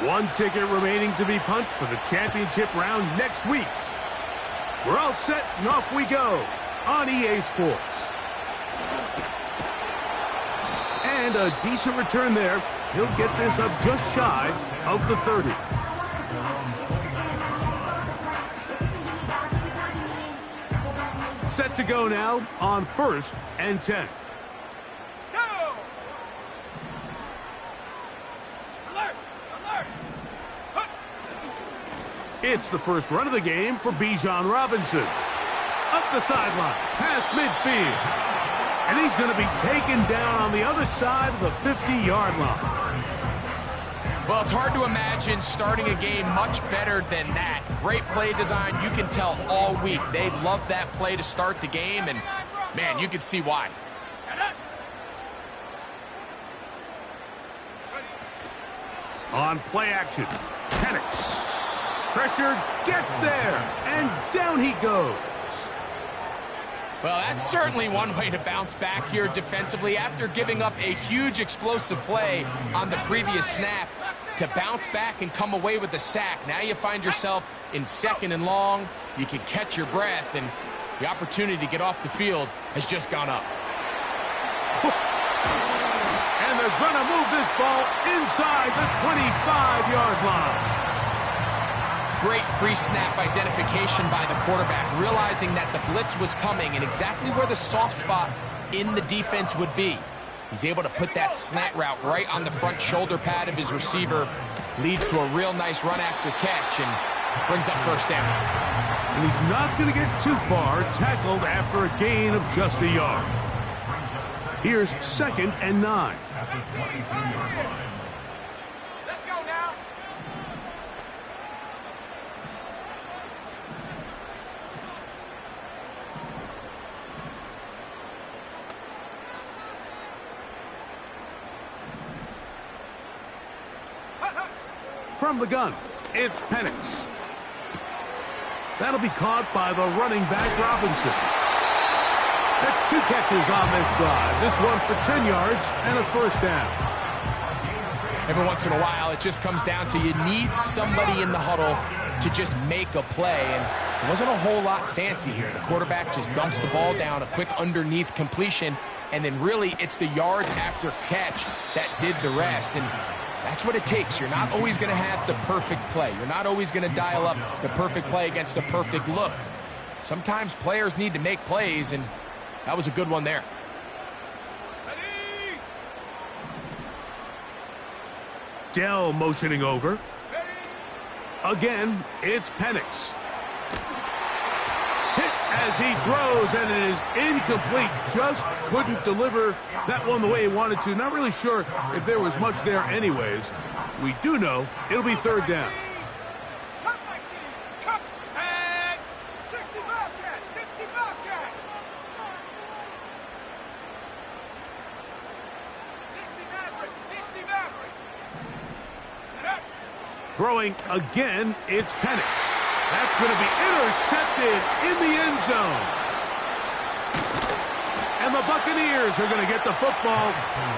One ticket remaining to be punched for the championship round next week. We're all set and off we go on EA Sports. And a decent return there. He'll get this up just shy of the 30. Set to go now on 1st and 10. Go! Alert! Alert! It's the first run of the game for Bijan Robinson. Up the sideline, past midfield. And he's going to be taken down on the other side of the 50-yard line. Well, it's hard to imagine starting a game much better than that. Great play design. You can tell all week they love that play to start the game, and, man, you can see why. On play action, Penix. Pressure gets there, and down he goes. Well, that's certainly one way to bounce back here defensively. After giving up a huge explosive play on the previous snap, to bounce back and come away with a sack. Now you find yourself in 2nd and long. You can catch your breath, and the opportunity to get off the field has just gone up. And they're going to move this ball inside the 25-yard line. Great pre-snap identification by the quarterback, realizing that the blitz was coming and exactly where the soft spot in the defense would be. He's able to put that slant route right on the front shoulder pad of his receiver. Leads to a real nice run after catch and brings up 1st down. And he's not going to get too far, tackled after a gain of just a yard. Here's 2nd and 9. Let's go now. From the gun, it's Penix. That'll be caught by the running back, Robinson. That's 2 catches on this drive. This one for 10 yards and a 1st down. Every once in a while, it just comes down to you need somebody in the huddle to just make a play. And it wasn't a whole lot fancy here. The quarterback just dumps the ball down, a quick underneath completion, and then really it's the yards after catch that did the rest. And that's what it takes. You're not always going to have the perfect play. You're not always going to dial up the perfect play against the perfect look. Sometimes players need to make plays, and that was a good one there. Dell motioning over. Again, it's Penix. Hit as he throws, and it is incomplete. Just couldn't deliver that one the way he wanted to. Not really sure if there was much there anyways. We do know it'll be 3rd down. Throwing again, it's Penix. That's going to be intercepted in the end zone. And the Buccaneers are going to get the football,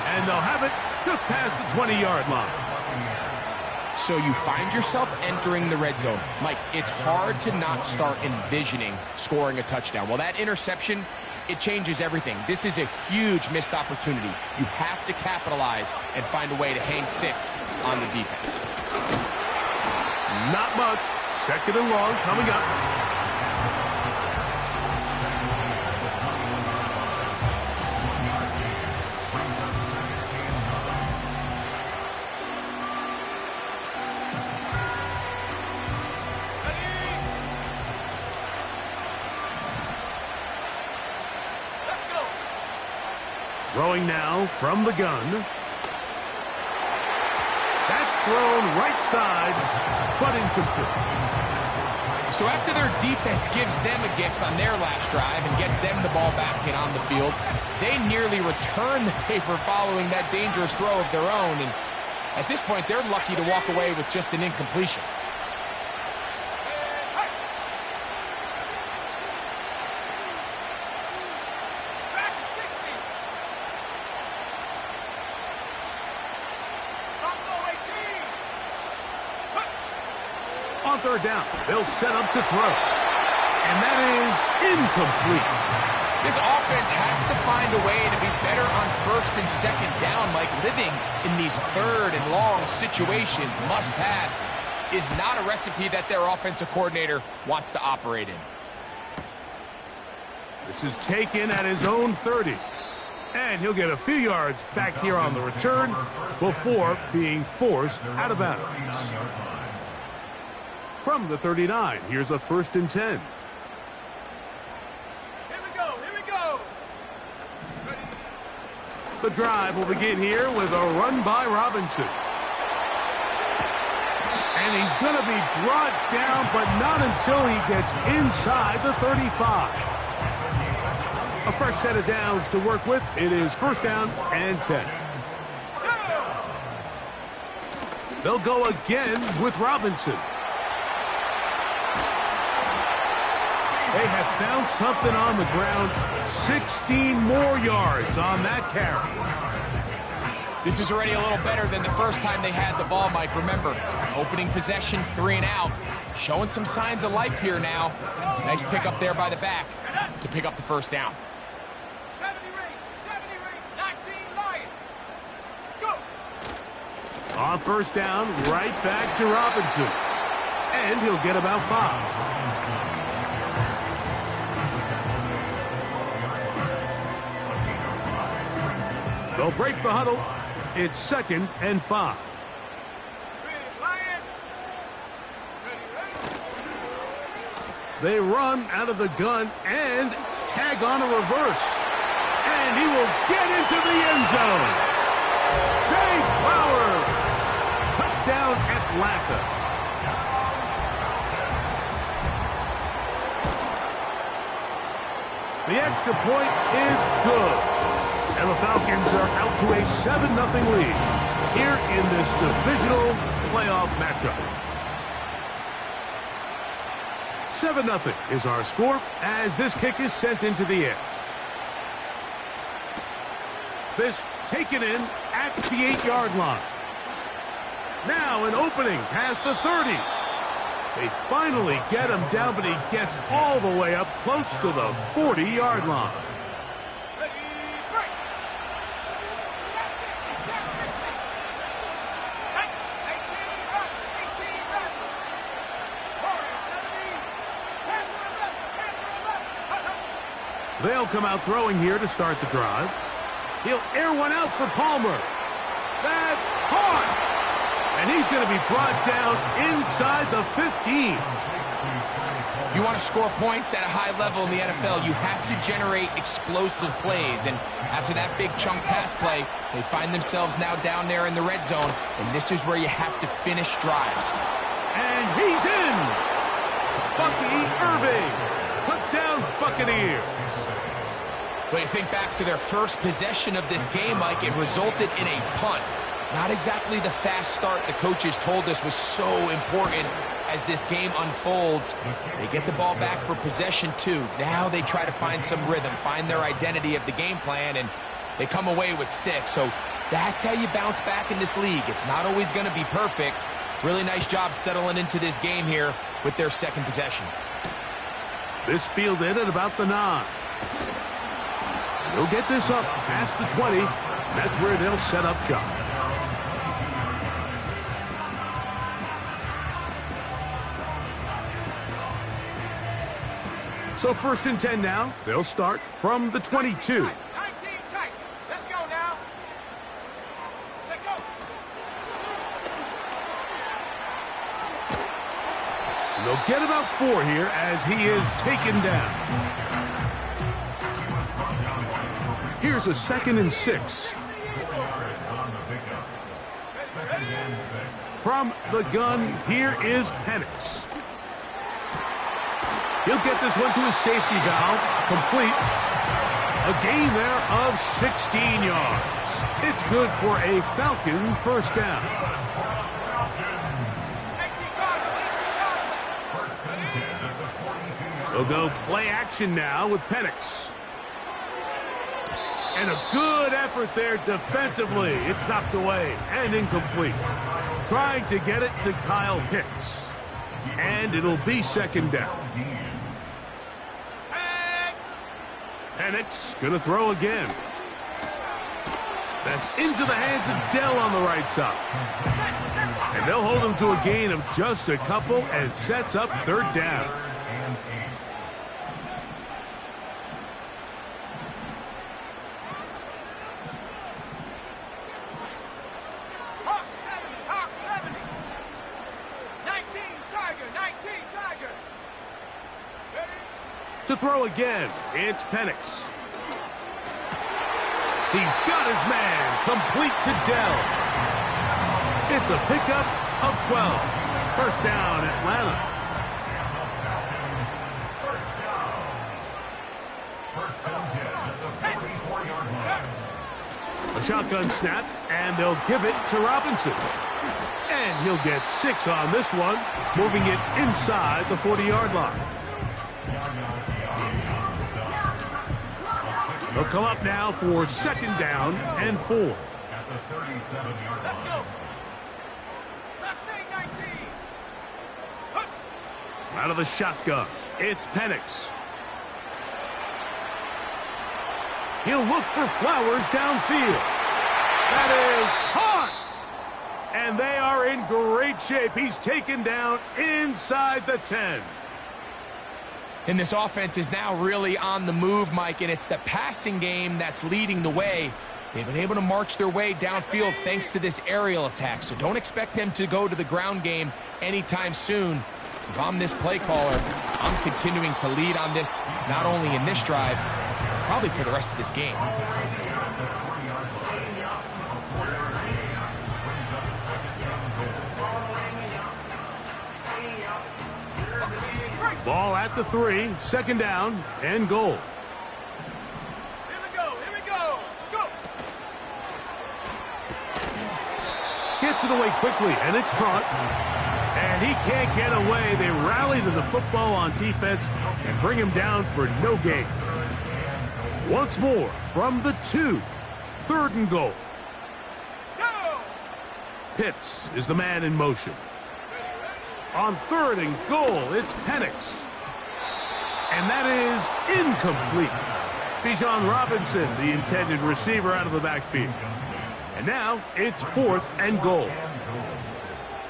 and they'll have it just past the 20-yard line. So you find yourself entering the red zone. Mike, it's hard to not start envisioning scoring a touchdown. Well, that interception, it changes everything. This is a huge missed opportunity. You have to capitalize and find a way to hang 6 on the defense. Not much. 2nd and long coming up. Let's go. Throwing now from the gun. That's thrown right side, but incomplete. So after their defense gives them a gift on their last drive and gets them the ball back in on the field, they nearly return the favor following that dangerous throw of their own. And at this point, they're lucky to walk away with just an incompletion. On third down, they'll set up to throw. And that is incomplete. This offense has to find a way to be better on first and second down, like living in these third and long situations. Must pass is not a recipe that their offensive coordinator wants to operate in. This is taken at his own 30. And he'll get a few yards back here on the return before being forced out of bounds. From the 39, here's a 1st and 10. The drive will begin here with a run by Robinson. And he's going to be brought down, but not until he gets inside the 35. A fresh set of downs to work with. It is 1st down and 10. They'll go again with Robinson. They have found something on the ground. 16 more yards on that carry. This is already a little better than the first time they had the ball, Mike. Remember, opening possession, 3 and out. Showing some signs of life here now. Nice pick up there by the back to pick up the 1st down. 70 range, 19 Lions. Go. On 1st down, right back to Robinson. And he'll get about 5. They'll break the huddle. It's 2nd and 5. They run out of the gun and tag on a reverse. And he will get into the end zone. Zay Flowers. Touchdown, Atlanta. The extra point is good. And the Falcons are out to a 7-0 lead here in this divisional playoff matchup. 7-0 is our score as this kick is sent into the air. This taken in at the 8-yard line. Now an opening past the 30. They finally get him down, but he gets all the way up close to the 40-yard line. They'll come out throwing here to start the drive. He'll air one out for Palmer. That's hard. And he's going to be brought down inside the 15. If you want to score points at a high level in the NFL, you have to generate explosive plays. And after that big chunk pass play, they find themselves now down there in the red zone. And this is where you have to finish drives. And he's in. Bucky Irving. Touchdown, Buccaneers. But you think back to their first possession of this game, Mike, it resulted in a punt. Not exactly the fast start the coaches told us was so important as this game unfolds. They get the ball back for possession 2. Now they try to find some rhythm, find their identity of the game plan, and they come away with 6. So that's how you bounce back in this league. It's not always going to be perfect. Really nice job settling into this game here with their 2nd possession. This fielded at about the 9. They'll get this up past the 20. That's where they'll set up shop. So 1st and 10 now. They'll start from the 22. 19 tight. Let's go now. Let's go. And they'll get about 4 here as he is taken down. Here's a 2nd and 6. From the gun, here is Penix. He'll get this one to his safety valve. Complete. A gain there of 16 yards. It's good for a Falcon 1st down. They'll go play action now with Penix. And a good effort there defensively. It's knocked away and incomplete. Trying to get it to Kyle Pitts. And it'll be second down. Penix going to throw again. That's into the hands of Dell on the right side. And they'll hold him to a gain of just a couple and sets up third down. Hawk 70. 19 Tiger. Ready? To throw again, it's Penix. He's got his man, complete to Dell. It's a pickup of 12. First down, Atlanta. A shotgun snap, and they'll give it to Robinson. And he'll get 6 on this one, moving it inside the 40-yard line. They'll come up now for second down and 4. Let's go. Mustang 19. Out of the shotgun, it's Penix. He'll look for Flowers downfield. That is hot! And they are in great shape. He's taken down inside the 10. And this offense is now really on the move, Mike, and it's the passing game that's leading the way. They've been able to march their way downfield thanks to this aerial attack, so don't expect them to go to the ground game anytime soon. If I'm this play caller, I'm continuing to lead on this, not only in this drive, probably for the rest of this game. Ball at the 3, second down and goal. Here we go. Go. Gets it away quickly, and it's caught. And he can't get away. They rally to the football on defense and bring him down for no gain. Once more from the 2, third and goal. Go. Pitts is the man in motion. On third and goal, it's Penix. And that is incomplete. Bijan Robinson, the intended receiver, out of the backfield. And now it's fourth and goal.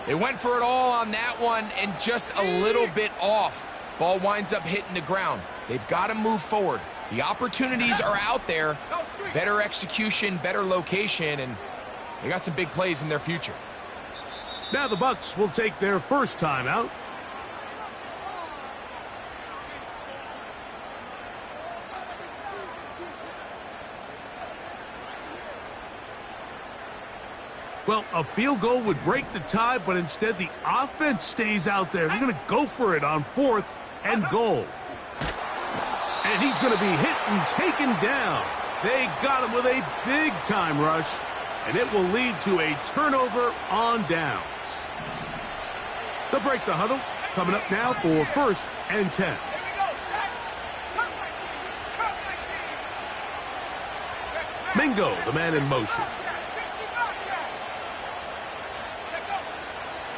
They went for it all on that one and just a little bit off. Ball winds up hitting the ground. They've got to move forward. The opportunities are out there. Better execution, better location, and they got some big plays in their future. Now the Bucs will take their first time out. Well, a field goal would break the tie, but instead the offense stays out there. They're going to go for it on fourth and goal. And he's going to be hit and taken down. They got him with a big-time rush, and it will lead to a turnover on downs. They'll break the huddle. Coming up now for first and 10. Here we go. Set. Cut 19. Mingo, the man in motion.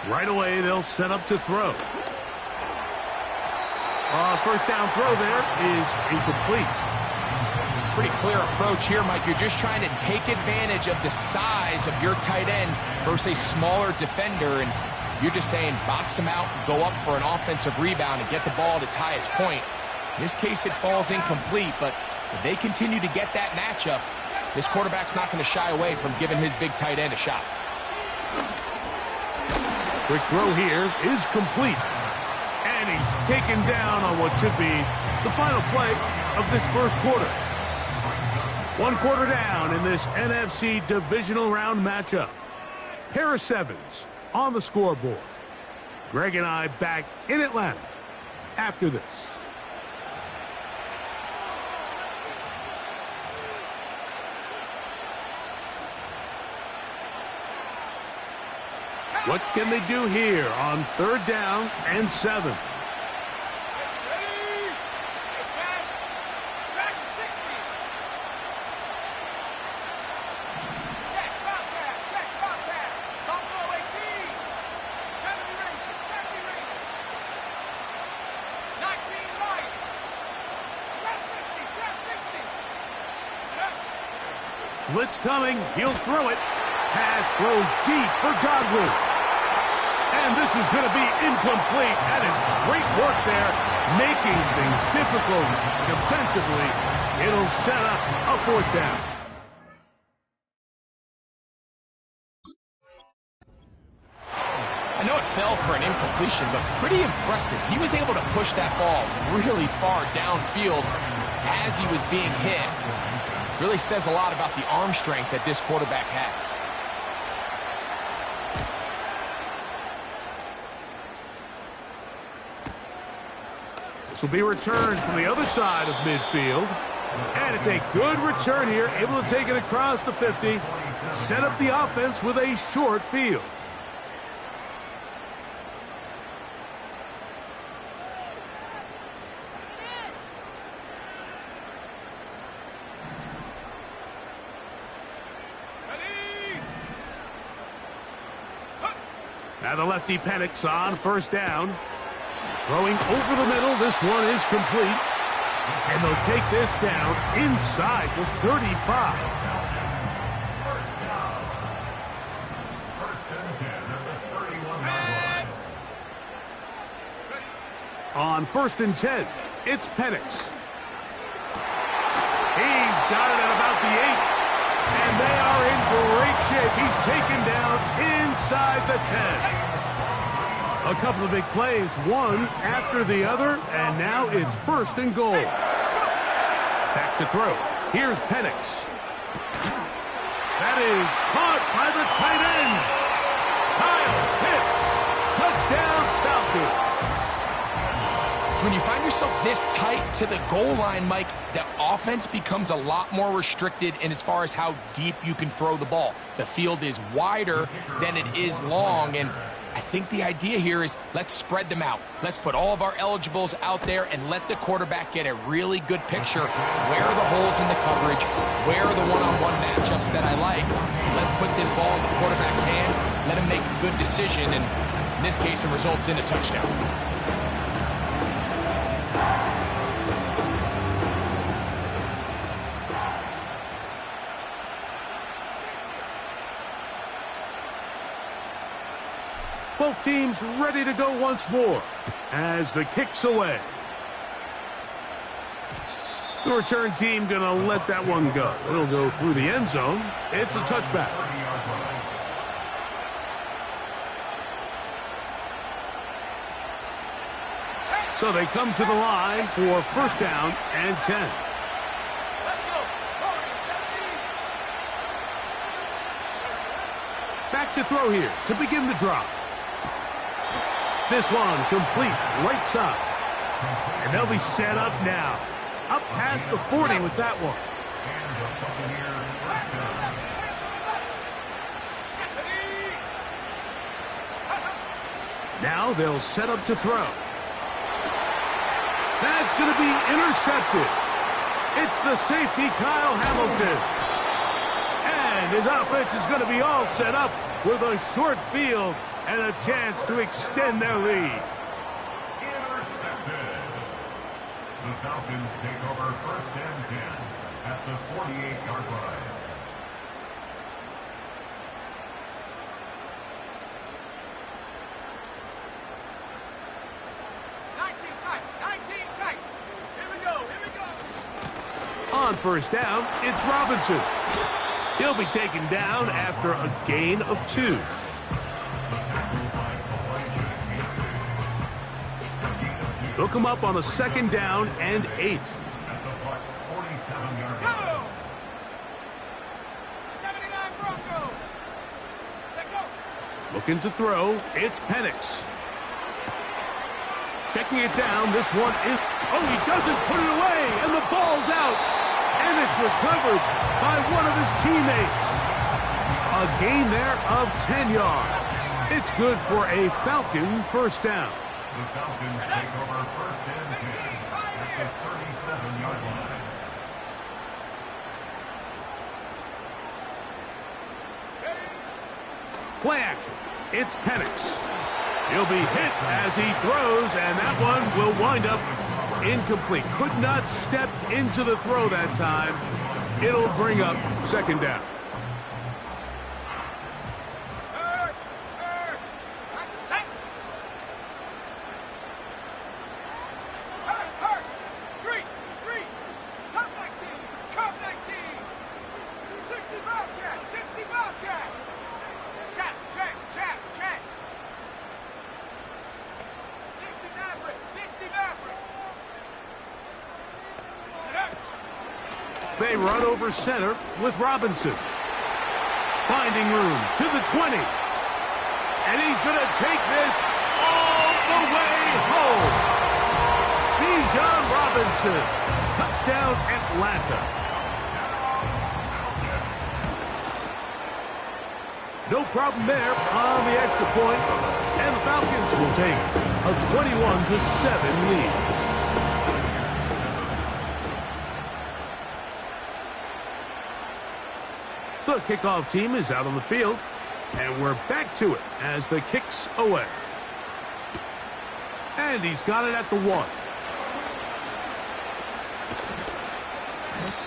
Right away, they'll set up to throw. First down throw there is incomplete. Pretty clear approach here, Mike. You're just trying to take advantage of the size of your tight end versus a smaller defender, and you're just saying box him out, go up for an offensive rebound, and get the ball at its highest point. In this case, it falls incomplete, but if they continue to get that matchup, this quarterback's not going to shy away from giving his big tight end a shot. Quick throw here is complete. And he's taken down on what should be the final play of this first quarter. One quarter down in this NFC divisional round matchup. Harris Evans on the scoreboard. Greg and I back in Atlanta after this. What can they do here on third down and 7? Ready? Smash. Back to 60. Check, pop that. Don't blow 18. 70 ring. Blitz coming. He'll throw it. Pass thrown deep for Godwin. And this is going to be incomplete. That is great work there, making things difficult defensively. It'll set up a 4th down. I know it fell for an incompletion, but pretty impressive. He was able to push that ball really far downfield as he was being hit. Really says a lot about the arm strength that this quarterback has. This will be returned from the other side of midfield. And it's a good return here, able to take it across the 50, set up the offense with a short field. Now the lefty Penix on 1st down. Throwing over the middle, this one is complete. And they'll take this down inside the 35. On 1st and 10, it's Penix. He's got it at about the 8. And they are in great shape. He's taken down inside the 10. A couple of big plays, one after the other, and now it's 1st and goal. Back to throw. Here's Penix. That is caught by the tight end. Kyle Pitts. Touchdown Falcons. So when you find yourself this tight to the goal line, Mike, the offense becomes a lot more restricted in as far as how deep you can throw the ball. The field is wider than it is long, and I think the idea here is let's spread them out. Let's put all of our eligibles out there and let the quarterback get a really good picture. Where are the holes in the coverage? Where are the one-on-one matchups that I like? And let's put this ball in the quarterback's hand. Let him make a good decision, and in this case, it results in a touchdown. Both teams ready to go once more as the kick's away. The return team going to let that one go. It'll go through the end zone. It's a touchback. So they come to the line for 1st down and 10. Back to throw here to begin the drive. This one complete right side. And they'll be set up now. Up past the 40 with that one. Now they'll set up to throw. That's going to be intercepted. It's the safety, Kyle Hamilton. And his offense is going to be all set up with a short field and a chance to extend their lead. Intercepted. The Falcons take over 1st and 10 at the 48-yard line. On 1st down, it's Robinson. He'll be taken down after a gain of 2. He'll come up on a 2nd down and 8. Looking to throw, it's Penix. Checking it down, this one is... Oh, he doesn't put it away, and the ball's out. And it's recovered by one of his teammates. A gain there of 10 yards. It's good for a Falcon 1st down. The Falcons take over 1st and 10 at the 37-yard line. Play action. It's Penix. He'll be hit as he throws, and that one will wind up incomplete. Could not step into the throw that time. It'll bring up second down. They run over center with Robinson. Finding room to the 20. And he's going to take this all the way home. Bijan Robinson. Touchdown, Atlanta. No problem there on the extra point. And the Falcons will take a 21-7 lead. The kickoff team is out on the field, and we're back to it as the kick's away. And he's got it at the 1.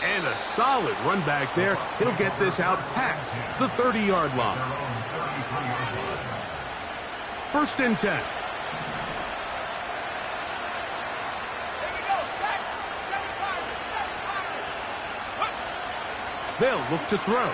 And a solid run back there. He'll get this out past the 30-yard line. 1st and 10. They'll look to throw.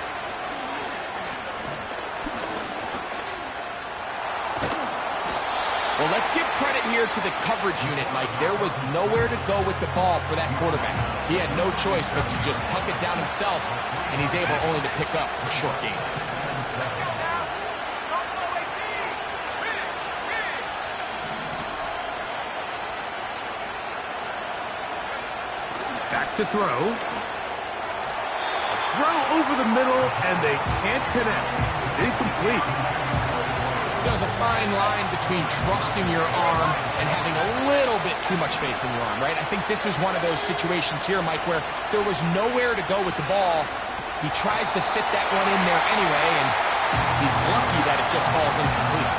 Well, let's give credit here to the coverage unit, Mike. There was nowhere to go with the ball for that quarterback. He had no choice but to just tuck it down himself, and he's able only to pick up a short gain. Back to throw. Throw over the middle, and they can't connect. It's incomplete. There's a fine line between trusting your arm and having a little bit too much faith in your arm, right? I think this is one of those situations here, Mike, where there was nowhere to go with the ball. He tries to fit that one in there anyway, and he's lucky that it just falls incomplete.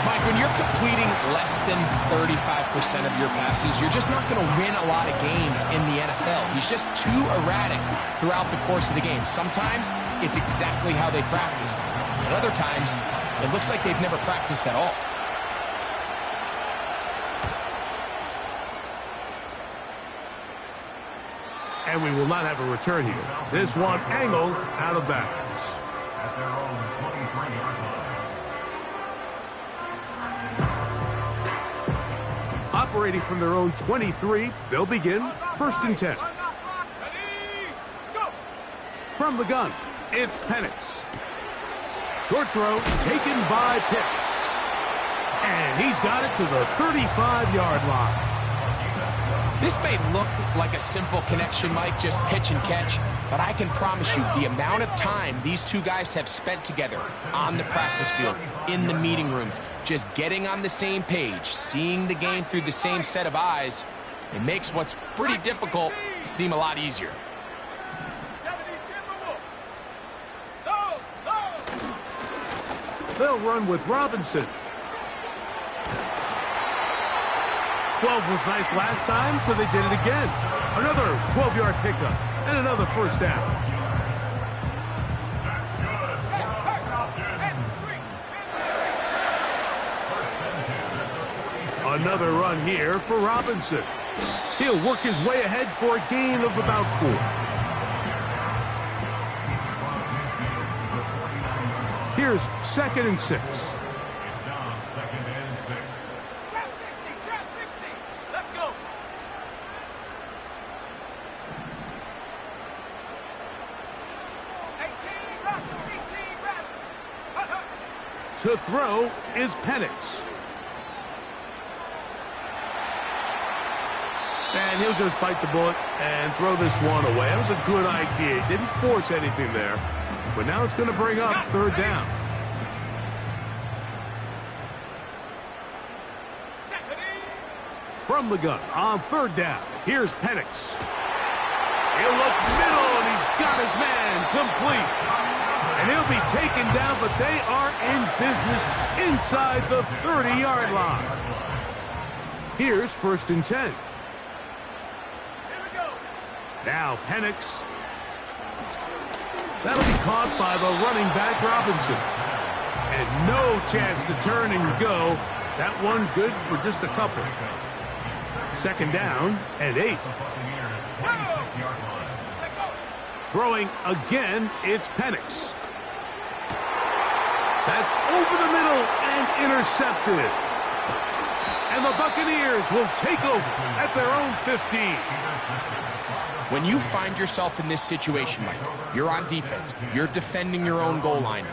Mike, when you're completing less than 35% of your passes, you're just not going to win a lot of games in the NFL. He's just too erratic throughout the course of the game. Sometimes it's exactly how they practiced. At other times, it looks like they've never practiced at all. And we will not have a return here. This one angled out of bounds. At their own 23-yard line. Operating from their own 23, they'll begin 1st and 10. From the gun, it's Penix. Short throw taken by Pitts. And he's got it to the 35-yard line. This may look like a simple connection, Mike, just pitch and catch, but I can promise you the amount of time these two guys have spent together on the practice field, in the meeting rooms, just getting on the same page, seeing the game through the same set of eyes, it makes what's pretty difficult seem a lot easier. They'll run with Robinson. 12 was nice last time, so they did it again. Another 12-yard pickup and another first down. Another run here for Robinson. He'll work his way ahead for a gain of about 4. Here's 2nd and 6. To throw is Penix. And he'll just bite the bullet and throw this one away. That was a good idea. He didn't force anything there. But now it's going to bring up 3rd down. From the gun on 3rd down. Here's Penix. He'll look middle, and he's got his man complete. And he'll be taken down, but they are in business inside the 30-yard line. Here's 1st and 10. Now Penix That'll be caught by the running back Robinson. And no chance to turn and go. That one good for just a couple. Second down and 8. Throwing again, it's Penix. That's over the middle and intercepted. And the Buccaneers will take over at their own 15. When you find yourself in this situation, Mike, you're on defense, you're defending your own goal line,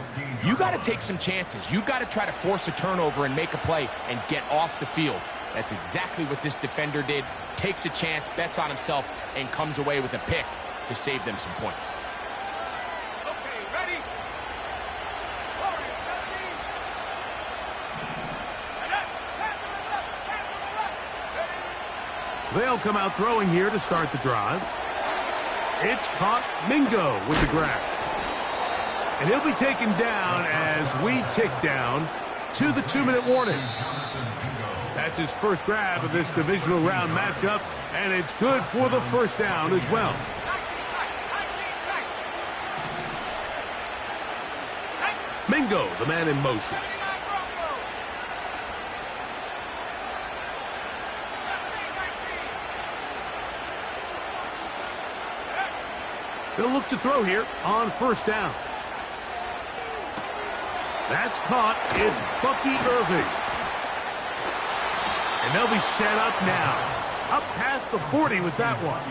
you got to take some chances. You've got to try to force a turnover and make a play and get off the field. That's exactly what this defender did. Takes a chance, bets on himself, and comes away with a pick to save them some points. Okay, ready? They'll come out throwing here to start the drive. It's caught. Mingo with the grab. And he'll be taken down as we tick down to the 2-minute warning. That's his first grab of this divisional round matchup, and it's good for the first down as well. Mingo, the man in motion. They'll look to throw here on first down. That's caught. It's Bucky Irving. And they'll be set up now. Up past the 40 with that one.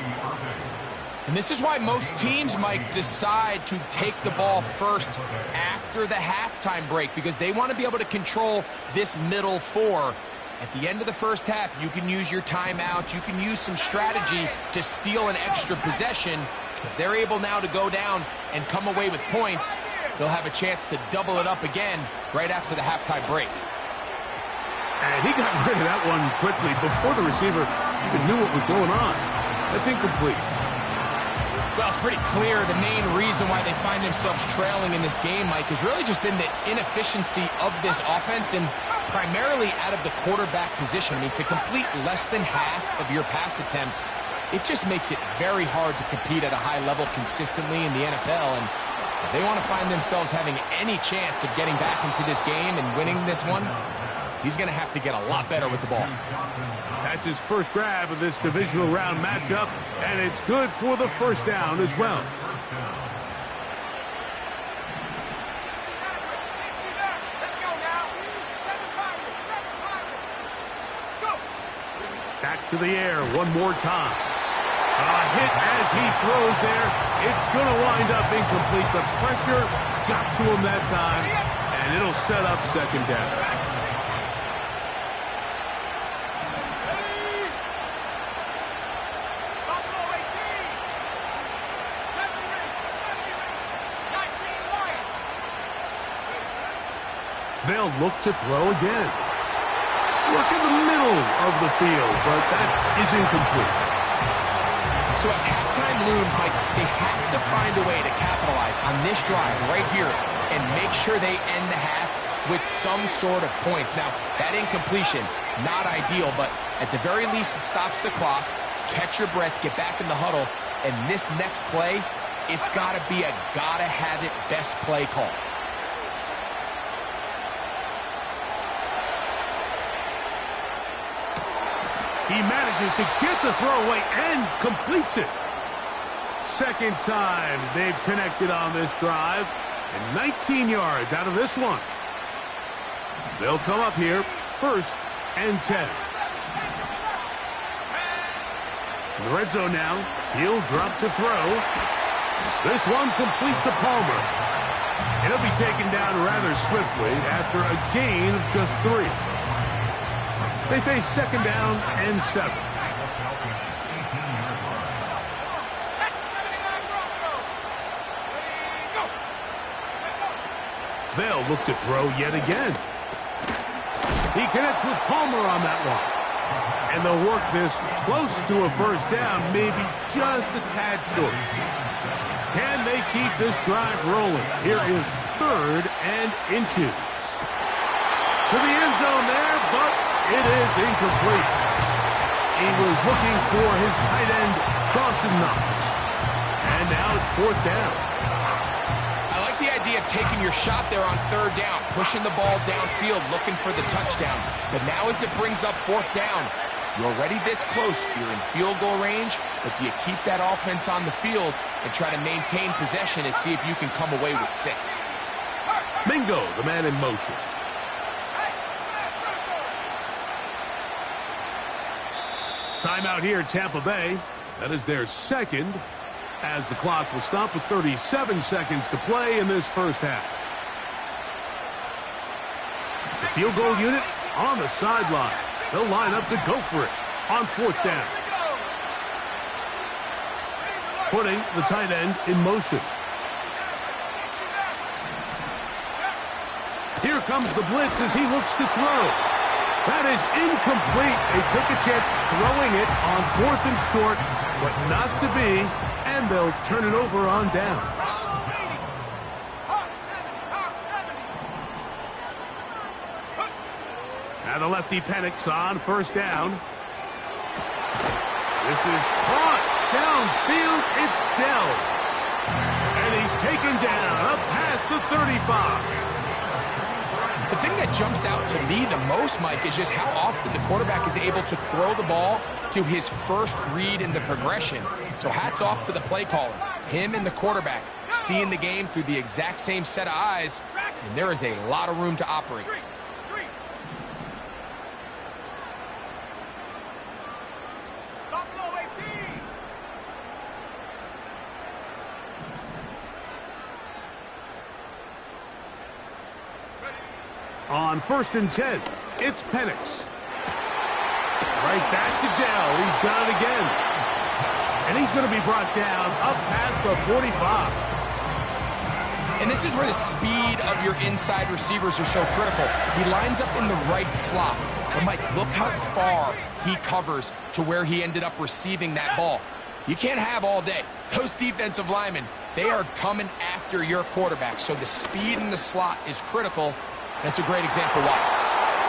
And this is why most teams, Mike, decide to take the ball first after the halftime break, because they want to be able to control this middle 4. At the end of the first half, you can use your timeout. You can use some strategy to steal an extra possession. If they're able now to go down and come away with points, they'll have a chance to double it up again right after the halftime break. And he got rid of that one quickly before the receiver even knew what was going on. That's incomplete. Well, it's pretty clear the main reason why they find themselves trailing in this game, Mike, has really just been the inefficiency of this offense and primarily out of the quarterback position. I mean, to complete less than half of your pass attempts, it just makes it very hard to compete at a high level consistently in the NFL. And if they want to find themselves having any chance of getting back into this game and winning this one, he's going to have to get a lot better with the ball. That's his first grab of this divisional round matchup, and it's good for the first down as well. Back to the air one more time. A hit as he throws there. It's going to wind up incomplete. The pressure got to him that time, and it'll set up second down. They'll look to throw again. Work in the middle of the field, but that is incomplete. So as halftime looms, Mike, they have to find a way to capitalize on this drive right here and make sure they end the half with some sort of points. Now, that incompletion, not ideal, but at the very least it stops the clock. Catch your breath, get back in the huddle, and this next play, it's got to be a gotta-have-it best play call. He manages to get the throwaway and completes it. Second time they've connected on this drive, and 19 yards out of this one. They'll come up here, first and 10. In the red zone now, he'll drop to throw. This one complete to Palmer. And he'll be taken down rather swiftly after a gain of just 3. They face second down and 7. They'll look to throw yet again. He connects with Palmer on that one. And they'll work this close to a first down, maybe just a tad short. Can they keep this drive rolling? Here is third and inches. To the end zone there, but it is incomplete. He was looking for his tight end, Dawson Knox. And now it's fourth down. have taken your shot there on third down, pushing the ball downfield, looking for the touchdown. But now as it brings up fourth down, you're already this close. You're in field goal range, but do you keep that offense on the field and try to maintain possession and see if you can come away with 6? Mingo, the man in motion. Timeout here, Tampa Bay. That is their second, as the clock will stop with 37 seconds to play in this first half. The field goal unit on the sideline. They'll line up to go for it on fourth down. Putting the tight end in motion. Here comes the blitz as he looks to throw. That is incomplete. They took a chance throwing it on fourth and short, but not to be, and they'll turn it over on downs. Now the lefty Penix on first down. This is caught downfield. It's Dell. And he's taken down up past the 35. The thing that jumps out to me the most, Mike, is just how often the quarterback is able to throw the ball to his first read in the progression. So hats off to the play caller. Him and the quarterback seeing the game through the exact same set of eyes, and there is a lot of room to operate. On first and 10, it's Penix. Right back to Dell. He's got it again. And he's going to be brought down up past the 45. And this is where the speed of your inside receivers are so critical. He lines up in the right slot. But, Mike, look how far he covers to where he ended up receiving that ball. You can't have all day. Those defensive linemen, they are coming after your quarterback. So the speed in the slot is critical. That's a great example why.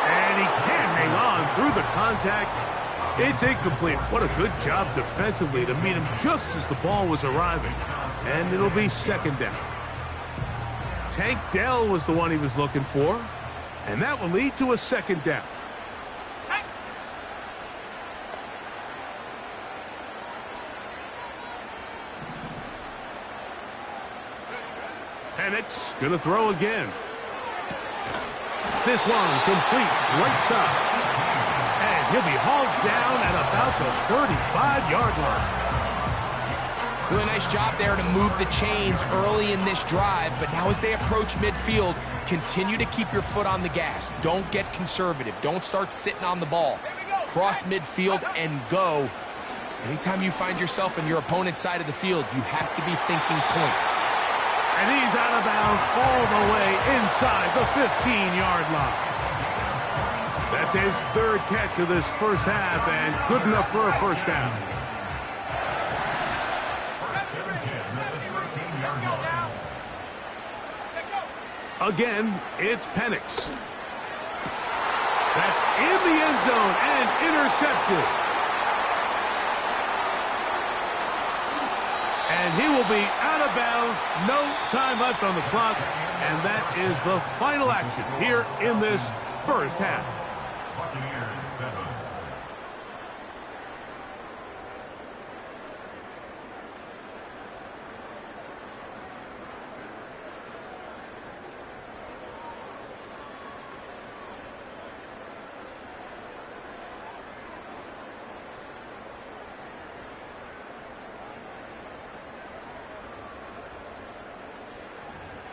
And he can't hang on through the contact. It's incomplete. What a good job defensively to meet him just as the ball was arriving. And it'll be second down. Tank Dell was the one he was looking for. And that will lead to a second down. Penix gonna throw again. This one complete, right side. And he'll be hauled down at about the 35-yard line. Really nice job there to move the chains early in this drive, but now as they approach midfield, continue to keep your foot on the gas. Don't get conservative. Don't start sitting on the ball. Cross midfield and go. Anytime you find yourself on your opponent's side of the field, you have to be thinking points. And he's out of bounds all the way inside the 15-yard line. That's his third catch of this first half, and good enough for a first down. Again, it's Penix. That's in the end zone and intercepted. And he will be out of bounds. No time left on the clock. And that is the final action here in this first half. Buccaneers 7.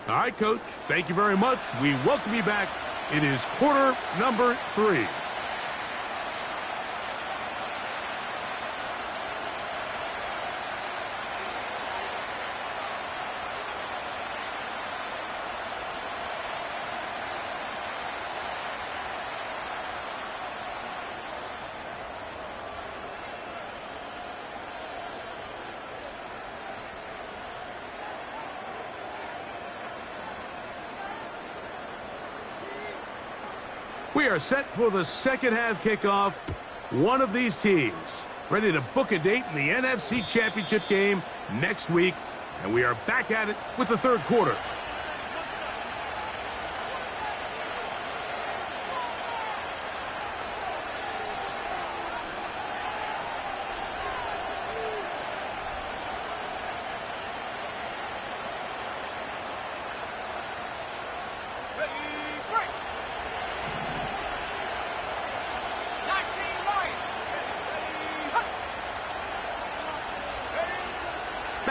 All right, Coach. Thank you very much. We welcome you back. It is quarter number 3. We are set for the second half kickoff. One of these teams ready to book a date in the NFC Championship game next week. And we are back at it with the third quarter.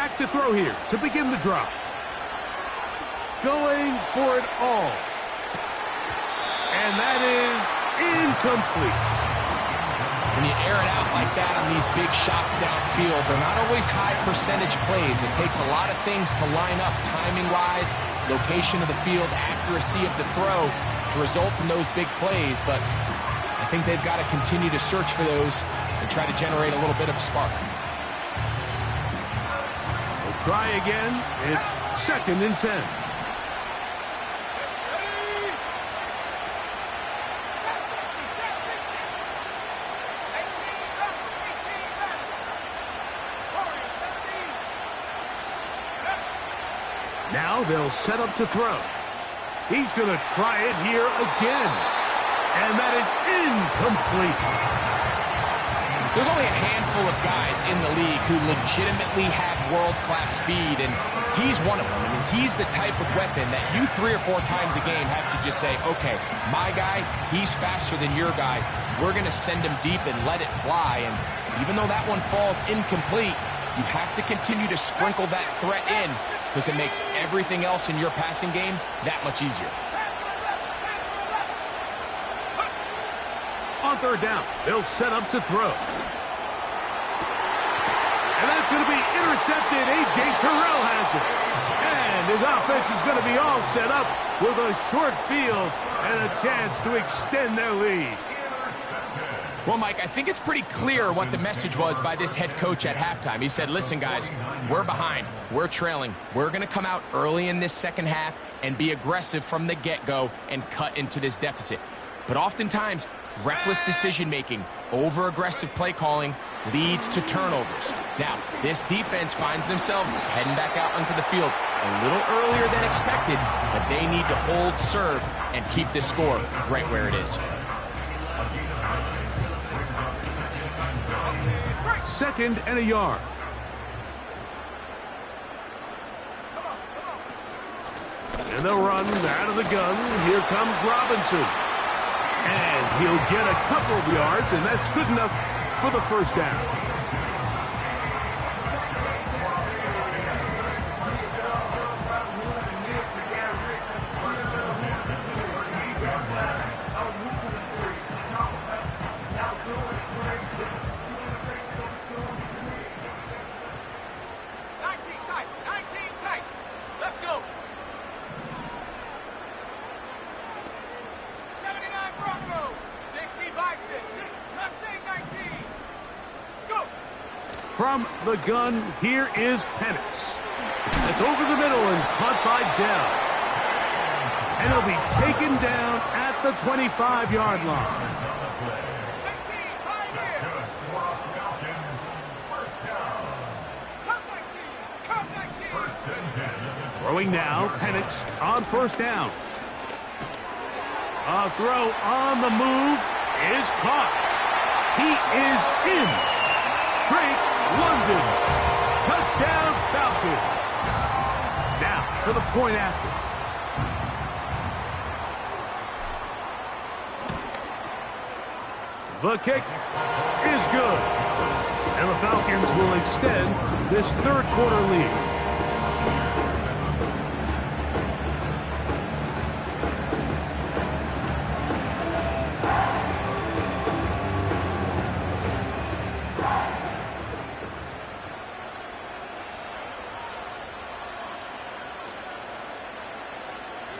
back to throw here to begin the drive. Going for it all. And that is incomplete. When you air it out like that on these big shots downfield, they're not always high percentage plays. It takes a lot of things to line up timing-wise, location of the field, accuracy of the throw to result in those big plays. But I think they've got to continue to search for those and try to generate a little bit of a spark. We'll try again. It's 2nd and 10. Now they'll set up to throw. He's going to try it here again. And that is incomplete. There's only a handful of guys in the league who legitimately have world-class speed, and he's one of them. I mean, he's the type of weapon that you 3 or 4 times a game have to just say, okay, my guy, he's faster than your guy. We're going to send him deep and let it fly. And even though that one falls incomplete, you have to continue to sprinkle that threat in because it makes everything else in your passing game that much easier. On 3rd down, they'll set up to throw. And that's going to be intercepted. A.J. Terrell has it. And his offense is going to be all set up with a short field and a chance to extend their lead. Well, Mike, I think it's pretty clear what the message was by this head coach at halftime. He said, listen, guys, we're behind. We're trailing. We're going to come out early in this second half and be aggressive from the get-go and cut into this deficit. But oftentimes, reckless decision-making, over-aggressive play calling leads to turnovers. Now, this defense finds themselves heading back out onto the field a little earlier than expected, but they need to hold serve and keep this score right where it is. 2nd and a yard. And they'll run out of the gun. Here comes Robinson. And he'll get a couple of yards, and that's good enough for the 1st down. From the gun, here is Penix. It's over the middle and caught by Dell. And he'll be taken down at the 25-yard line. Throwing now, Penix on 1st down. A throw on the move is caught. He is in. Drake London. Touchdown Falcons. Now for the point after. The kick is good. And the Falcons will extend this 3rd quarter lead.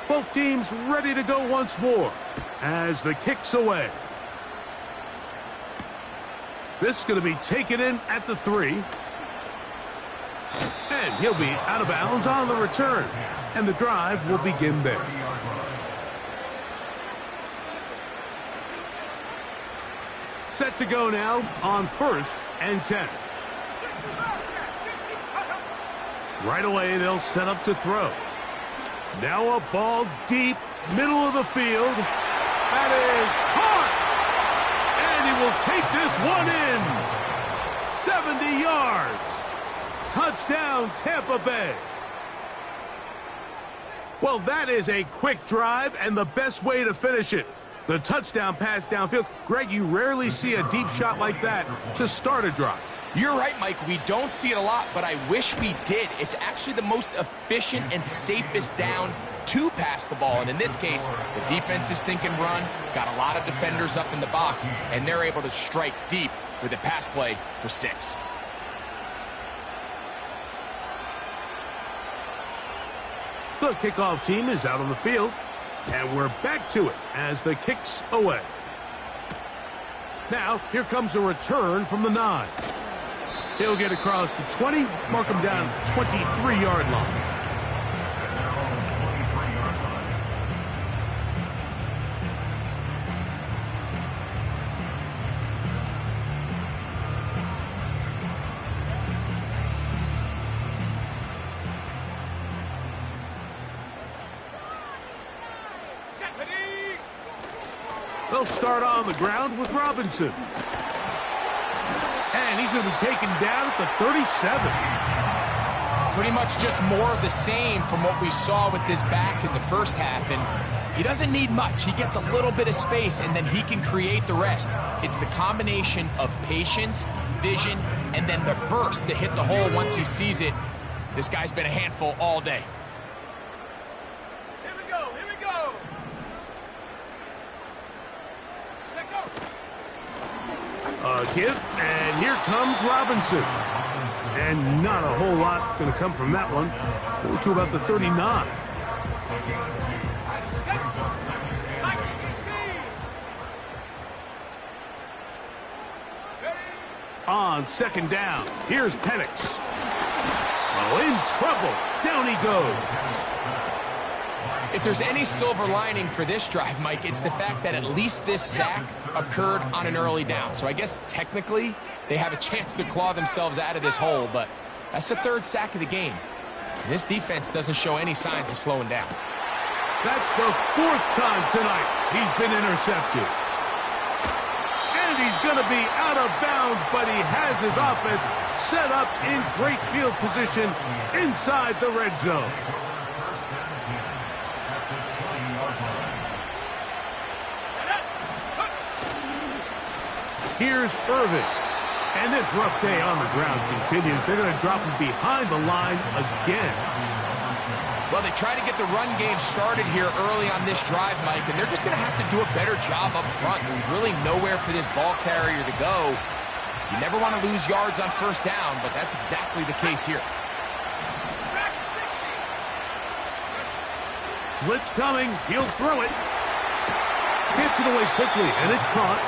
Both teams ready to go once more as the kick's away. This is going to be taken in at the 3. And he'll be out of bounds on the return. And the drive will begin there. Set to go now on 1st and 10. Right away, they'll set up to throw. Now a ball deep, middle of the field. That is caught. And he will take this one in. 70 yards. Touchdown, Tampa Bay. Well, that is a quick drive and the best way to finish it. The touchdown pass downfield. Greg, you rarely see a deep shot like that to start a drive. You're right, Mike. We don't see it a lot, but I wish we did. It's actually the most efficient and safest down to pass the ball. And in this case, the defense is thinking run, got a lot of defenders up in the box, and they're able to strike deep with a pass play for 6. The kickoff team is out on the field, and we're back to it as the kick's away. Now, here comes a return from the 9. He'll get across the 20, mark him down at the 23-yard line. They'll start on the ground with Robinson. And he's going to be taken down at the 37. Pretty much just more of the same from what we saw with this back in the first half. And he doesn't need much. He gets a little bit of space, and then he can create the rest. It's the combination of patience, vision, and then the burst to hit the hole once he sees it. This guy's been a handful all day. Here we go, here we go. Check go. A give, and here comes Robinson. And not a whole lot going to come from that one. Going to about the 39. On second down, here's Penix. Oh, in trouble. Down he goes. If there's any silver lining for this drive, Mike, it's the fact that at least this sack occurred on an early down. So I guess technically they have a chance to claw themselves out of this hole, but that's the 3rd sack of the game. And this defense doesn't show any signs of slowing down. That's the 4th time tonight he's been intercepted. And he's going to be out of bounds, but he has his offense set up in great field position inside the red zone. Here's Irvin. And this rough day on the ground continues. They're going to drop him behind the line again. Well, they try to get the run game started here early on this drive, Mike, and they're just going to have to do a better job up front. There's really nowhere for this ball carrier to go. You never want to lose yards on first down, but that's exactly the case here. Blitz coming. He'll throw it. Gets it away quickly, and it's caught.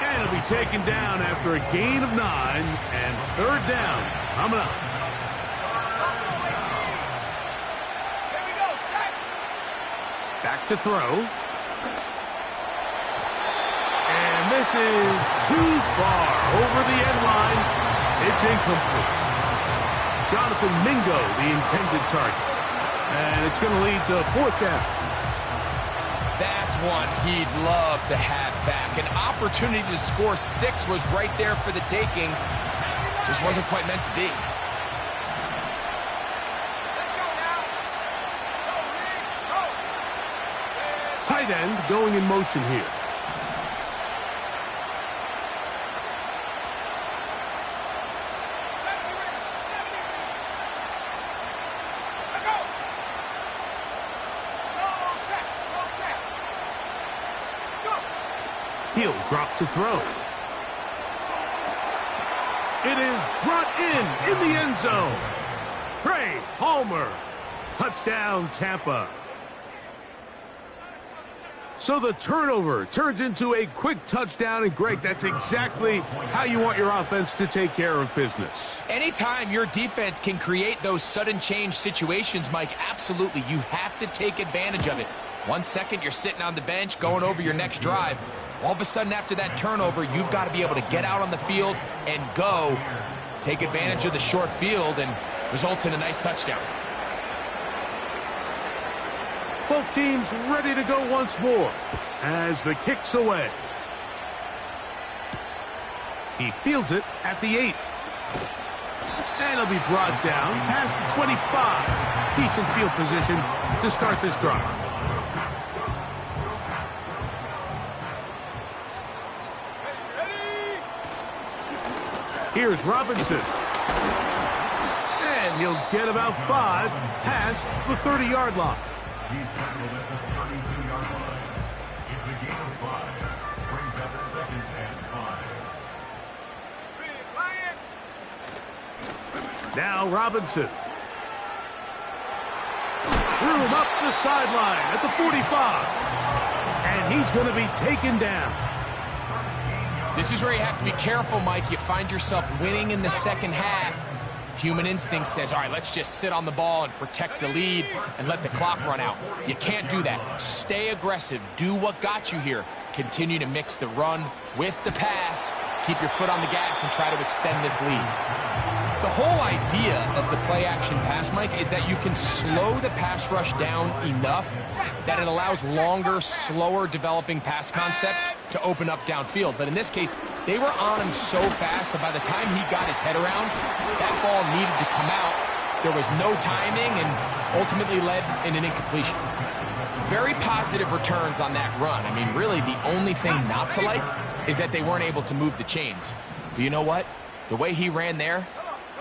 And it'll be taken down after a gain of 9, and 3rd down coming up. Here we go, set. Back to throw. And this is too far over the end line. It's incomplete. Jonathan Mingo, the intended target. And it's going to lead to 4th down. That's one he'd love to have back. An opportunity to score 6 was right there for the taking. Just wasn't quite meant to be. Let's go now. Go, Reed, go. Tight end going in motion here. He'll drop to throw. It is brought in the end zone. Trey Palmer. Touchdown, Tampa. So the turnover turns into a quick touchdown, and Greg, that's exactly how you want your offense to take care of business. Anytime your defense can create those sudden change situations, Mike, absolutely, you have to take advantage of it. 1 second, you're sitting on the bench, going over your next drive. All of a sudden, after that turnover, you've got to be able to get out on the field and go. Take advantage of the short field, and results in a nice touchdown. Both teams ready to go once more as the kick's away. He fields it at the 8. And he'll be brought down past the 25. Decent field position to start this drive. Here's Robinson. And he'll get about 5 past the 30-yard line. He's tackled at the 32-yard line. It's a gain of 5. Brings up 2nd and 5. Now Robinson. Threw him up the sideline at the 45. And he's going to be taken down. This is where you have to be careful, Mike. You find yourself winning in the second half. Human instinct says, all right, let's just sit on the ball and protect the lead and let the clock run out. You can't do that. Stay aggressive. Do what got you here. Continue to mix the run with the pass. Keep your foot on the gas and try to extend this lead. The whole idea of the play-action pass, Mike, is that you can slow the pass rush down enough that it allows longer, slower developing pass concepts to open up downfield. But in this case, they were on him so fast that by the time he got his head around, that ball needed to come out. There was no timing and ultimately led in an incompletion. Very positive returns on that run. I mean, really, the only thing not to like is that they weren't able to move the chains. But you know what? The way he ran there,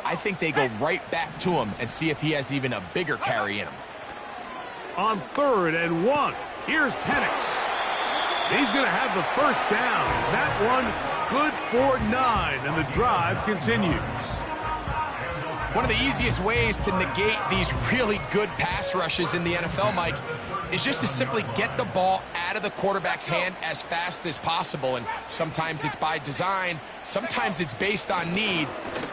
I think they go right back to him and see if he has even a bigger carry in him. On 3rd and 1, here's Penix. He's going to have the first down. That one good for 9, and the drive continues. One of the easiest ways to negate these really good pass rushes in the NFL, Mike, is just to simply get the ball out of the quarterback's hand as fast as possible. And sometimes it's by design, sometimes it's based on need.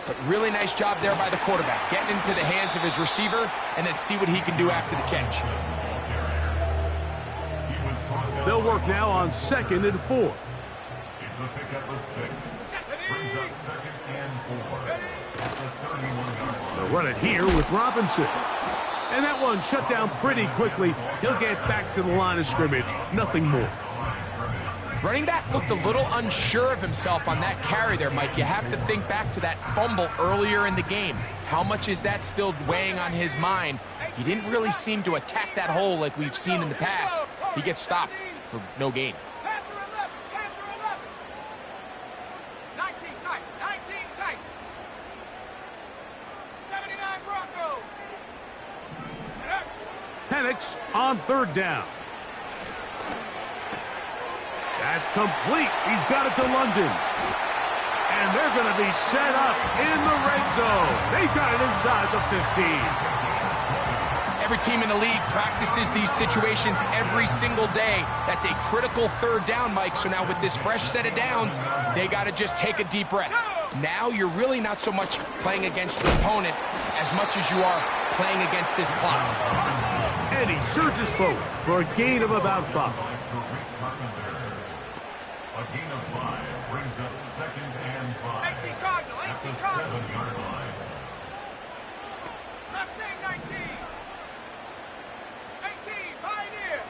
But really nice job there by the quarterback, getting into the hands of his receiver and then see what he can do after the catch. They'll work now on 2nd and 4. It's a pickup of 6. Brings up 2nd and 4. At the 31-yard line. They'll run it here with Robinson. And that one shut down pretty quickly. He'll get back to the line of scrimmage. Nothing more. Running back looked a little unsure of himself on that carry there, Mike. You have to think back to that fumble earlier in the game. How much is that still weighing on his mind? He didn't really seem to attack that hole like we've seen in the past. He gets stopped for no gain. 19 tight. 19 tight. 79 Bronco. Penix on 3rd down. That's complete. He's got it to London. And they're going to be set up in the red zone. They've got it inside the 15. Every team in the league practices these situations every single day. That's a critical 3rd down, Mike. So now with this fresh set of downs, they got to just take a deep breath. Now you're really not so much playing against your opponent as much as you are playing against this clock. And he surges forward for a gain of about 5. A gain of 5 brings up 2nd and 5. 18 Cardinal. At the 18 Cardinal. 7-yard line. Mustang 19. 18 Pioneer.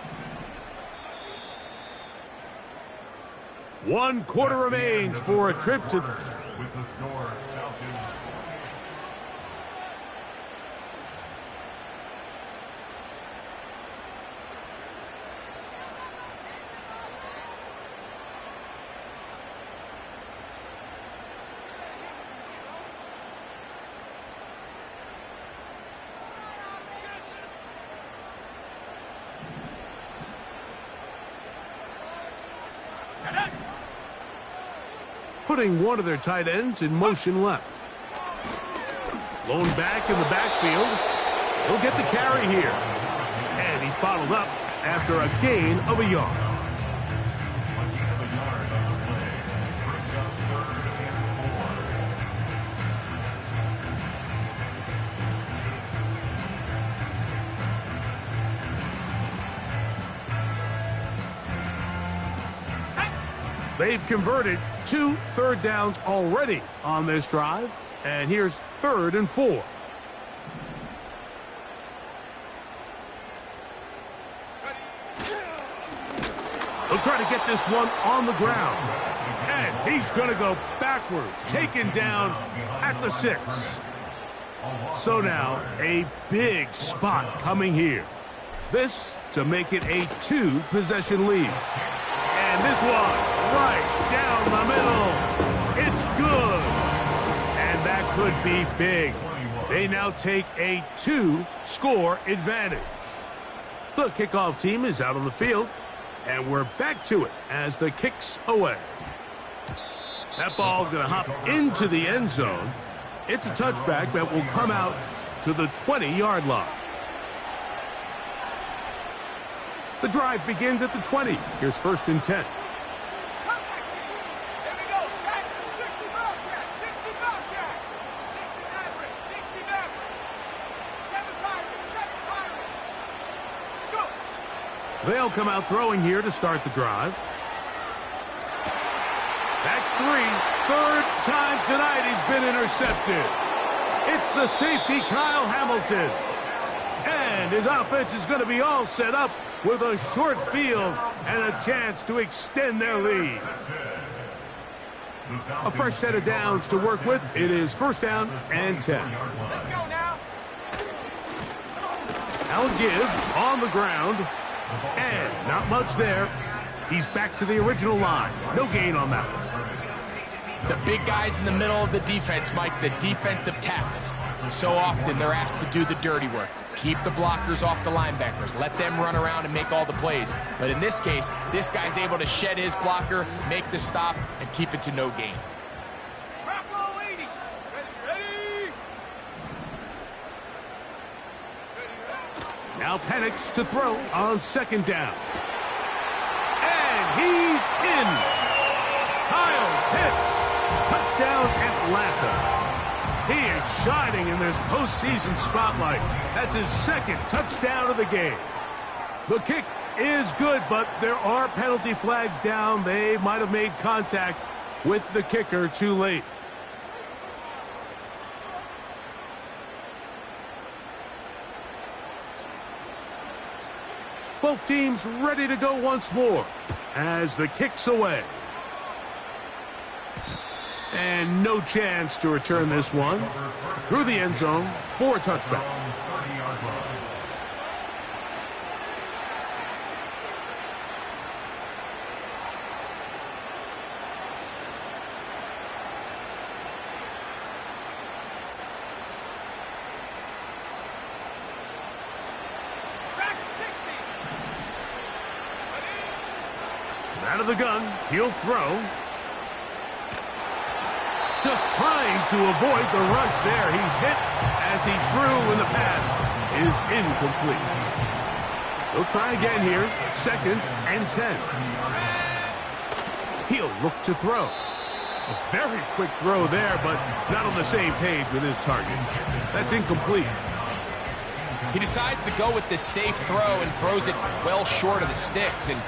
1 quarter remains for a trip to... With the score, Falcons. Putting one of their tight ends in motion left. Blown back in the backfield. He'll get the carry here. And he's bottled up after a gain of a yard. They've converted 2 third downs already on this drive. And here's 3rd and 4. He'll try to get this one on the ground. And he's going to go backwards, taken down at the 6. So now a big spot coming here. This to make it a 2-possession lead. And this one right down the middle. It's good. could be big. They now take a 2-score advantage. The kickoff team is out on the field, and we're back to it as the kick's away. That ball going to hop into the end zone. It's a touchback that will come out to the 20-yard line. The drive begins at the 20. Here's 1st and 10. They'll come out throwing here to start the drive. That's 3. 3rd time tonight he's been intercepted. It's the safety, Kyle Hamilton. And his offense is going to be all set up with a short field and a chance to extend their lead. A fresh set of downs to work with. It is 1st down and 10. Let's go now. I'll give on the ground. And not much there. He's back to the original line. No gain on that one. The big guys in the middle of the defense, Mike, the defensive tackles. So often they're asked to do the dirty work. Keep the blockers off the linebackers. Let them run around and make all the plays. But in this case, this guy's able to shed his blocker, make the stop, and keep it to no gain. Now Penix to throw on 2nd down. And he's in. Kyle Pitts. Touchdown Atlanta. He is shining in this postseason spotlight. That's his 2nd touchdown of the game. The kick is good, but there are penalty flags down. They might have made contact with the kicker too late. Both teams ready to go once more as the kick's away. And no chance to return this one. Through the end zone for a touchback. Out of the gun, he'll throw. Just trying to avoid the rush there. He's hit as he threw, and the pass is incomplete. He'll try again here. 2nd and 10. He'll look to throw. A very quick throw there, but not on the same page with his target. That's incomplete. He decides to go with this safe throw and throws it well short of the sticks. And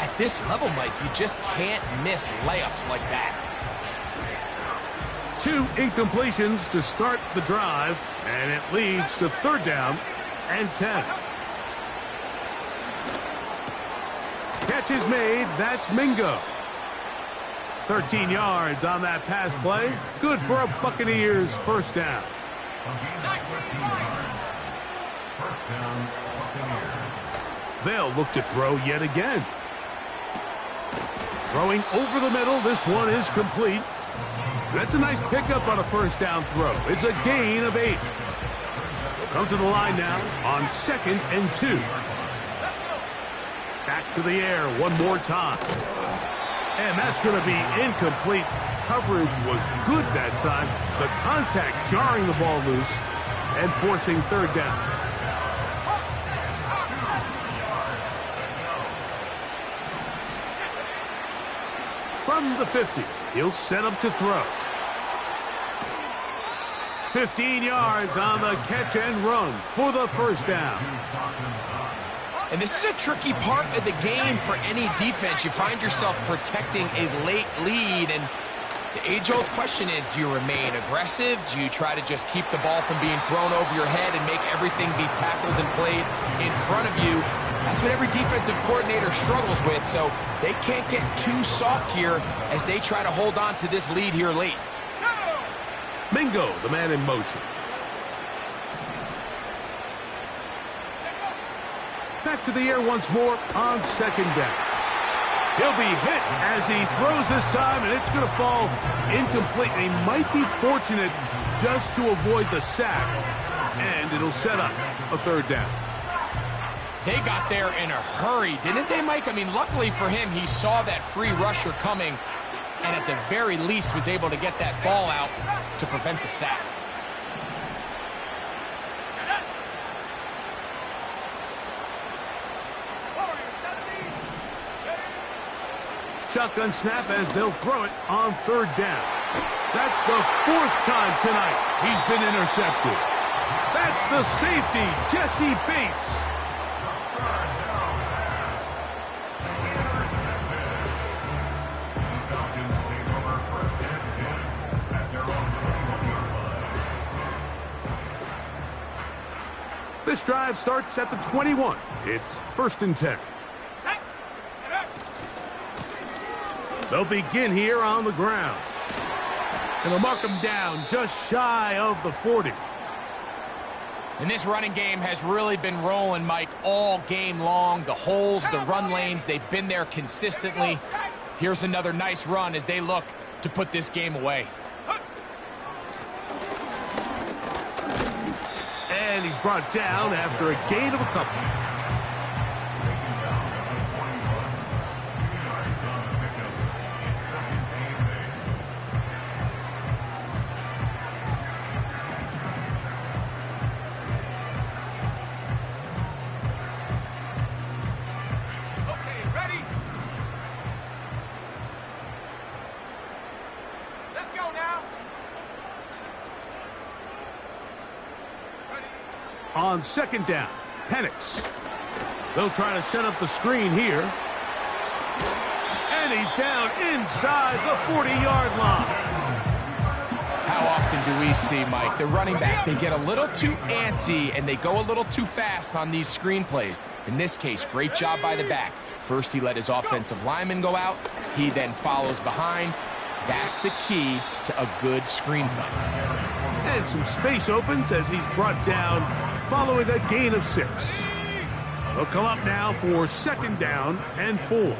at this level, Mike, you just can't miss layups like that. 2 incompletions to start the drive, and it leads to 3rd down and 10. Catch is made. That's Mingo. 13 yards on that pass play. Good for a Buccaneers 1st down. They'll look to throw yet again. Throwing over the middle. This one is complete. That's a nice pickup on a 1st down throw. It's a gain of 8. They'll come to the line now on 2nd and 2. Back to the air one more time. And that's going to be incomplete. Coverage was good that time. The contact jarring the ball loose and forcing 3rd down. From the 50, he'll set up to throw. 15 yards on the catch and run for the 1st down. And this is a tricky part of the game for any defense. You find yourself protecting a late lead, and the age-old question is, do you remain aggressive? Do you try to just keep the ball from being thrown over your head and make everything be tackled and played in front of you? That's what every defensive coordinator struggles with, so they can't get too soft here as they try to hold on to this lead here late. Mingo, the man in motion. Back to the air once more on 2nd down. He'll be hit as he throws this time, and it's going to fall incomplete. And he might be fortunate just to avoid the sack, and it'll set up a third down. They got there in a hurry, didn't they, Mike? I mean, luckily for him, he saw that free rusher coming, and at the very least was able to get that ball out to prevent the sack. Shotgun snap as they'll throw it on third down. That's the fourth time tonight he's been intercepted. That's the safety, Jesse Bates. This drive starts at the 21. It's 1st and 10. They'll begin here on the ground. And they'll mark them down just shy of the 40. And this running game has really been rolling, Mike, all game long. The holes, the run lanes, they've been there consistently. Here's another nice run as they look to put this game away. And he's brought down after a gain of a couple. On 2nd down, Penix. They'll try to set up the screen here. And he's down inside the 40-yard line. How often do we see, Mike, the running back, they get a little too antsy and they go a little too fast on these screen plays. In this case, great job by the back. First, he let his offensive lineman go out. He then follows behind. That's the key to a good screen play. And some space opens as he's brought down following a gain of 6. They'll come up now for 2nd down and 4. At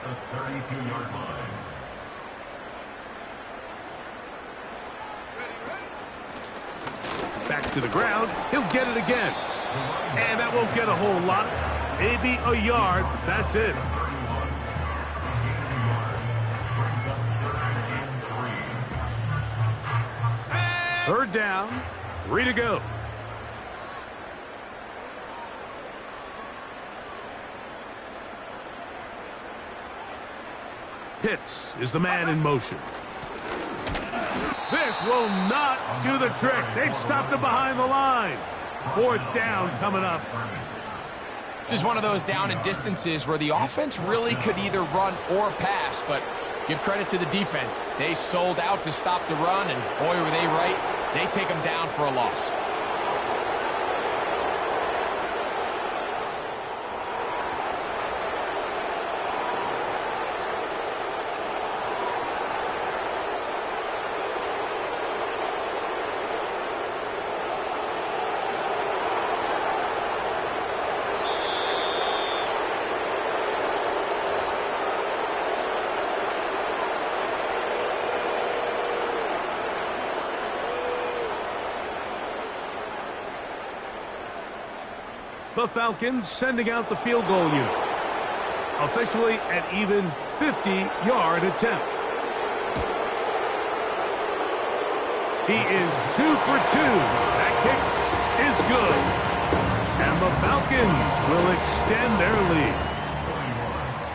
the 32-yard line. Back to the ground. He'll get it again. And that won't get a whole lot. Maybe a yard. That's it. 3rd down. 3 to go. Pitts is the man in motion. This will not do the trick. They've stopped him behind the line. 4th down coming up. This is one of those down and distances where the offense really could either run or pass, but give credit to the defense. They sold out to stop the run, and boy, were they right. They take them down for a loss. The Falcons sending out the field goal unit. Officially an even 50-yard attempt. He is 2 for 2. That kick is good. And the Falcons will extend their lead.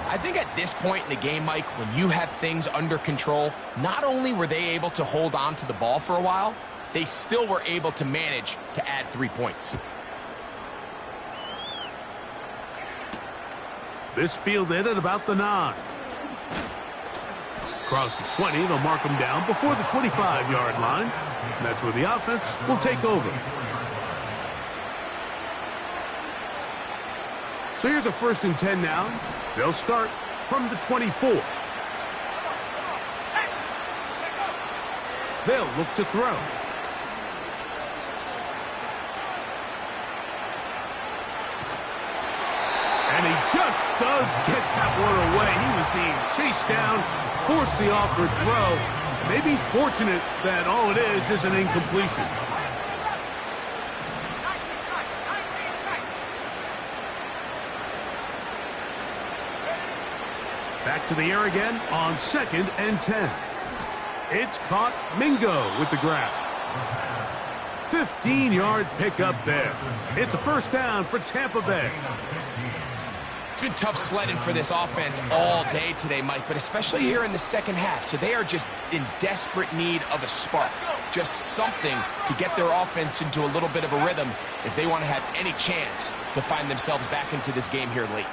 I think at this point in the game, Mike, when you have things under control, not only were they able to hold on to the ball for a while, they still were able to manage to add 3 points. This fielded at about the 9. Across the 20, they'll mark him down before the 25-yard line. And that's where the offense will take over. So here's a 1st and 10 now. They'll start from the 24. They'll look to throw. And he just does get that one away. He was being chased down, forced the awkward throw, Maybe he's fortunate that all it is an incompletion. Back to the air again on 2nd and 10. It's caught. Mingo with the grab. 15-yard pickup there. It's a first down for Tampa Bay. It's been tough sledding for this offense all day today, Mike, but especially here in the second half. So they are just in desperate need of a spark, just something to get their offense into a little bit of a rhythm if they want to have any chance to find themselves back into this game here late.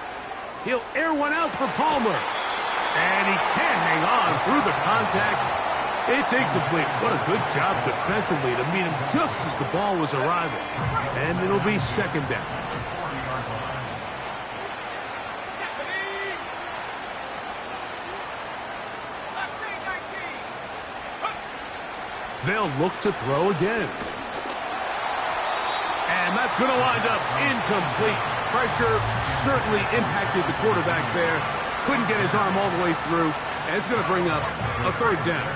He'll air one out for Palmer. And he can't hang on through the contact. It's incomplete. What a good job defensively to meet him just as the ball was arriving. And it'll be second down. They'll look to throw again. And that's going to wind up incomplete. Pressure certainly impacted the quarterback there. Couldn't get his arm all the way through. And it's going to bring up a third down.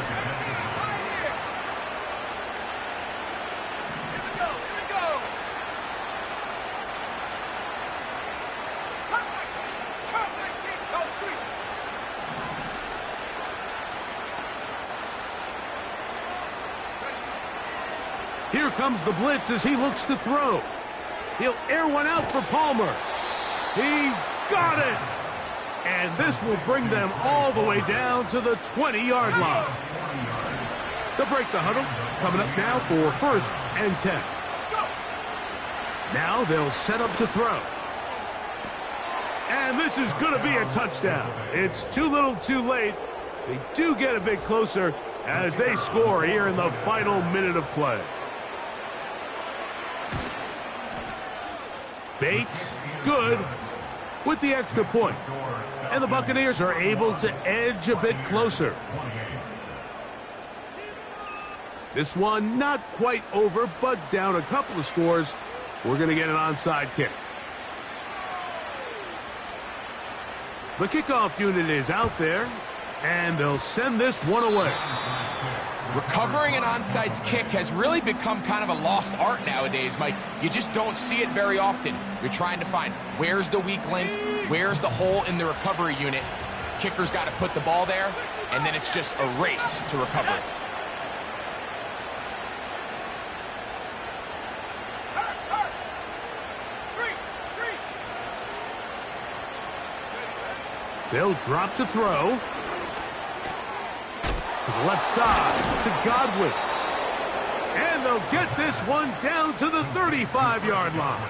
Here comes the blitz as he looks to throw. He'll air one out for Palmer. He's got it. And this will bring them all the way down to the 20-yard line. They'll break the huddle. Coming up now for 1st and 10. Now they'll set up to throw. And this is going to be a touchdown. It's too little too late. They do get a bit closer as they score here in the final minute of play. Bates, good, with the extra point. And the Buccaneers are able to edge a bit closer. This one not quite over, but down a couple of scores. We're going to get an onside kick. The kickoff unit is out there, and they'll send this one away. Recovering an onside kick has really become kind of a lost art nowadays, Mike. You just don't see it very often. You're trying to find where's the weak link, where's the hole in the recovery unit. Kicker's got to put the ball there, and then it's just a race to recover it. They'll drop to throw. To the left side, to Godwin. And they'll get this one down to the 35-yard line.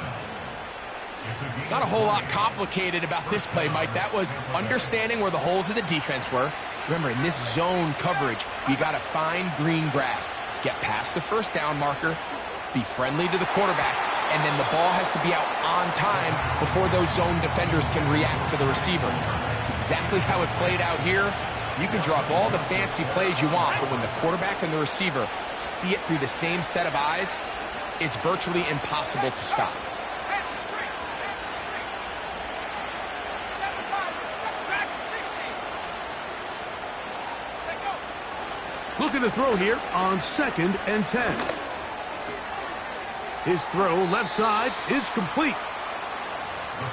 Not a whole lot complicated about this play, Mike. That was understanding where the holes of the defense were. Remember, in this zone coverage, you got to find green grass. Get past the first down marker, be friendly to the quarterback, and then the ball has to be out on time before those zone defenders can react to the receiver. That's exactly how it played out here. You can draw up all the fancy plays you want, but when the quarterback and the receiver see it through the same set of eyes, it's virtually impossible to stop. Looking to throw here on 2nd and 10. His throw left side is complete.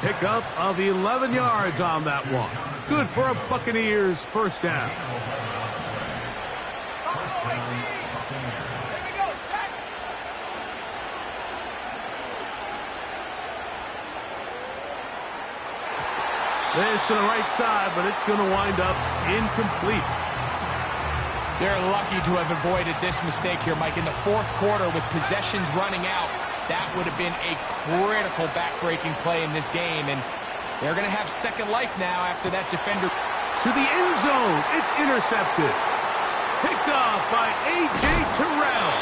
Pickup of 11 yards on that one. Good for a Buccaneers first down. This to the right side, but it's going to wind up incomplete. They're lucky to have avoided this mistake here, Mike. In the fourth quarter, with possessions running out, that would have been a critical back-breaking play in this game, and they're going to have second life now after that defender. To the end zone, it's intercepted. Picked off by A.J. Terrell.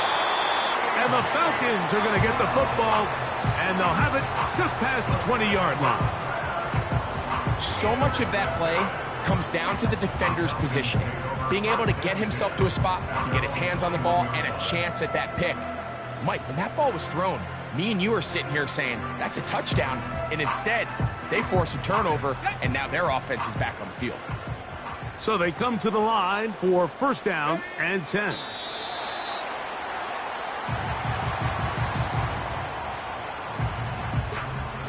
And the Falcons are going to get the football, and they'll have it just past the 20-yard line. So much of that play comes down to the defender's positioning. Being able to get himself to a spot, to get his hands on the ball, and a chance at that pick. Mike, when that ball was thrown, me and you are sitting here saying, that's a touchdown. And instead, they force a turnover, and now their offense is back on the field. So they come to the line for first down and 10.